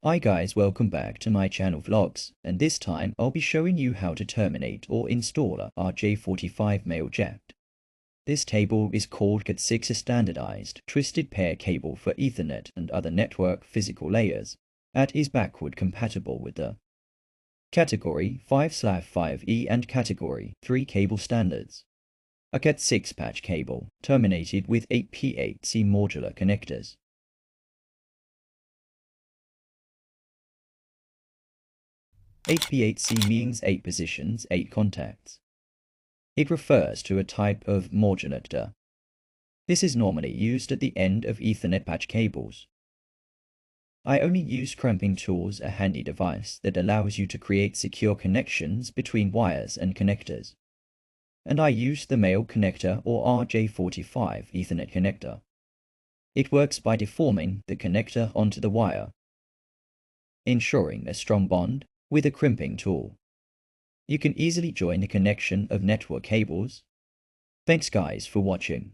Hi guys, welcome back to my channel vlogs, and this time I'll be showing you how to terminate or install a RJ45 male jack. This cable is called Cat6 standardized twisted pair cable for Ethernet and other network physical layers, and is backward compatible with the Category 5/5E and Category 3 cable standards. A Cat6 patch cable terminated with 8P8C modular connectors. 8P8C means 8 positions, 8 contacts. It refers to a type of modular. This is normally used at the end of Ethernet patch cables. I only use crimping tools, a handy device that allows you to create secure connections between wires and connectors. And I use the male connector or RJ45 Ethernet connector. It works by deforming the connector onto the wire, ensuring a strong bond with a crimping tool. You can easily join the connection of network cables. Thanks guys for watching.